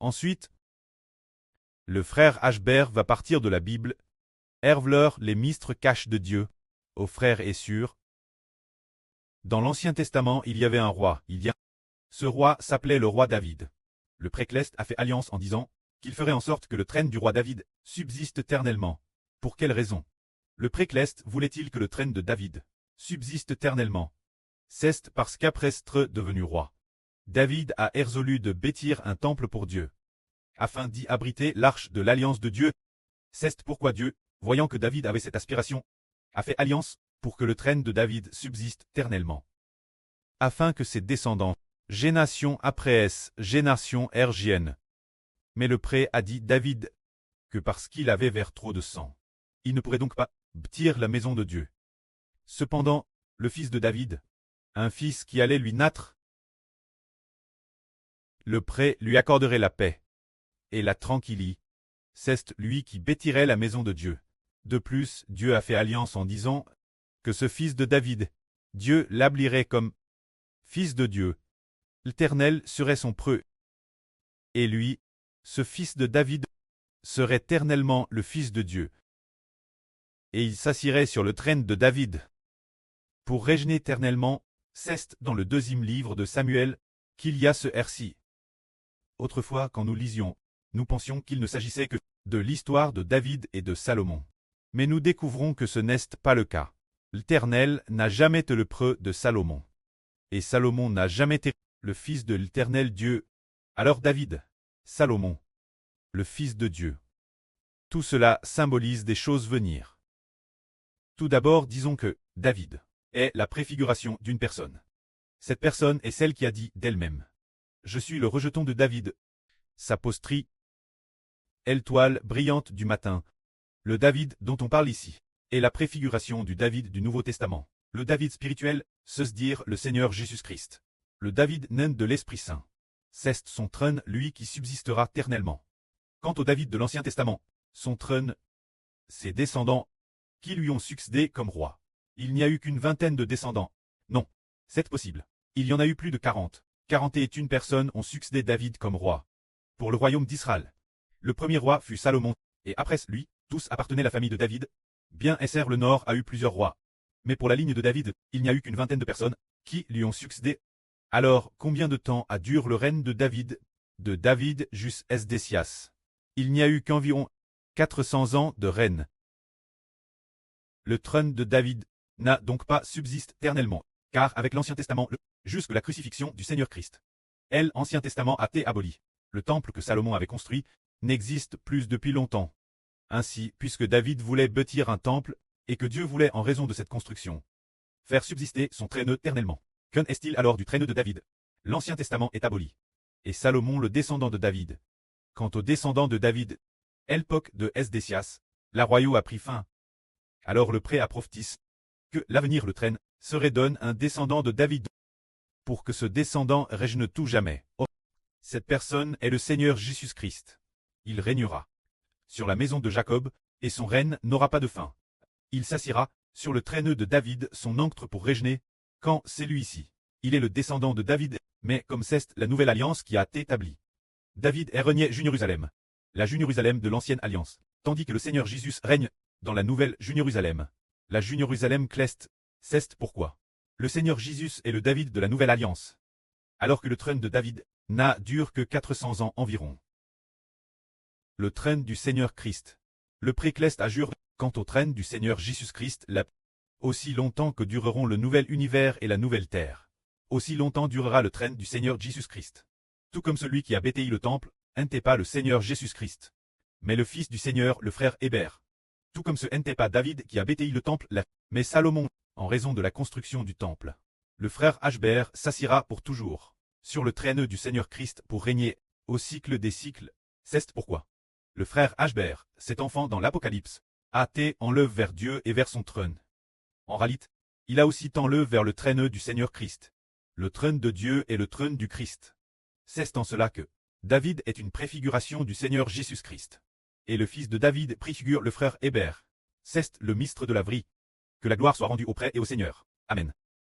Ensuite, le frère Ashbert va partir de la Bible. Hervleur, les mystres cachent de Dieu, aux frères est sûr. Dans l'Ancien Testament, il y avait un roi, Ce roi s'appelait le roi David. Le précleste a fait alliance en disant qu'il ferait en sorte que le trône du roi David subsiste éternellement. Pour quelle raison? Le précleste voulait-il que le trône de David subsiste éternellement? C'est parce qu'après être devenu roi, David a résolu de bâtir un temple pour Dieu, afin d'y abriter l'arche de l'alliance de Dieu. C'est pourquoi Dieu, voyant que David avait cette aspiration, a fait alliance pour que le trône de David subsiste éternellement, afin que ses descendants, génération après génération ergienne. Mais le prêtre a dit David que parce qu'il avait vers trop de sang, il ne pourrait donc pas bâtir la maison de Dieu. Cependant, le fils de David, un fils qui allait lui naître, le prêtre lui accorderait la paix et la tranquillité. C'est lui qui bâtirait la maison de Dieu. De plus, Dieu a fait alliance en disant que ce fils de David, Dieu l'ablirait comme fils de Dieu. L'Éternel serait son preux. Et lui, ce fils de David, serait éternellement le fils de Dieu. Et il s'assirait sur le trône de David. Pour régner éternellement, c'est dans le 2e livre de Samuel qu'il y a ce récit. Autrefois, quand nous lisions, nous pensions qu'il ne s'agissait que de l'histoire de David et de Salomon. Mais nous découvrons que ce n'est pas le cas. L'Éternel n'a jamais été le preux de Salomon. Et Salomon n'a jamais été le fils de l'Éternel Dieu. Alors David, Salomon, le fils de Dieu. Tout cela symbolise des choses venir. Tout d'abord, disons que David est la préfiguration d'une personne. Cette personne est celle qui a dit d'elle-même: je suis le rejeton de David. Sa posterie, l'étoile brillante du matin. Le David dont on parle ici est la préfiguration du David du Nouveau Testament. Le David spirituel, c'est dire le Seigneur Jésus-Christ. Le David nain de l'Esprit Saint. C'est son trône, lui qui subsistera éternellement. Quant au David de l'Ancien Testament, son trône, ses descendants, qui lui ont succédé comme roi. Il n'y a eu qu'une vingtaine de descendants. Non, c'est possible. Il y en a eu plus de 40. 41 personnes ont succédé David comme roi. Pour le royaume d'Israël. Le premier roi fut Salomon, et après lui, tous appartenaient à la famille de David. Bien Esser le Nord a eu plusieurs rois. Mais pour la ligne de David, il n'y a eu qu'une vingtaine de personnes qui lui ont succédé. Alors, combien de temps a duré le règne de David jusqu'à Ézéchias? Il n'y a eu qu'environ 400 ans de règne. Le trône de David n'a donc pas subsisté éternellement, car avec l'Ancien Testament, jusque la crucifixion du Seigneur Christ, l'Ancien Testament a été aboli. Le temple que Salomon avait construit n'existe plus depuis longtemps. Ainsi, puisque David voulait bâtir un temple, et que Dieu voulait, en raison de cette construction, faire subsister son trône éternellement. Qu'en est-il alors du trône de David? L'Ancien Testament est aboli. Et Salomon le descendant de David. Quant aux descendants de David, l'époque de Ézéchias, la royaume a pris fin. Alors le prêtre a prophétisé que l'avenir le trône serait donné un descendant de David, pour que ce descendant règne tout jamais. Oh, cette personne est le Seigneur Jésus-Christ. Il régnera sur la maison de Jacob, et son règne n'aura pas de fin. Il s'assiera sur le trône de David, son oncle, pour régner, quand celui-ci. Il est le descendant de David, mais comme c'est la nouvelle alliance qui a été établie. David est régné Jérusalem, la Jérusalem de l'ancienne alliance, tandis que le Seigneur Jésus règne dans la nouvelle Jérusalem. La Jérusalem cleste, c'est pourquoi le Seigneur Jésus est le David de la nouvelle alliance, alors que le trône de David n'a duré que 400 ans environ. Le trône du Seigneur Christ. Le précleste ajure, quant au trône du Seigneur Jésus-Christ, aussi longtemps que dureront le nouvel univers et la nouvelle terre, aussi longtemps durera le trône du Seigneur Jésus-Christ. Tout comme celui qui a bâti le temple, n'était pas le Seigneur Jésus-Christ, mais le fils du Seigneur, le frère Hébert. Tout comme ce n'était pas David qui a bâti le temple, mais Salomon, en raison de la construction du temple. Le frère Ashbert s'assiera pour toujours sur le trône du Seigneur Christ pour régner au cycle des cycles. C'est pourquoi le frère Ashbert, cet enfant dans l'Apocalypse, a été enlevé vers Dieu et vers son trône. En réalité, il a aussi enlevé vers le trône du Seigneur Christ. Le trône de Dieu et le trône du Christ. C'est en cela que David est une préfiguration du Seigneur Jésus-Christ. Et le fils de David préfigure le frère Hébert. C'est le mystère de la vie. Que la gloire soit rendue au prêtre et au Seigneur. Amen.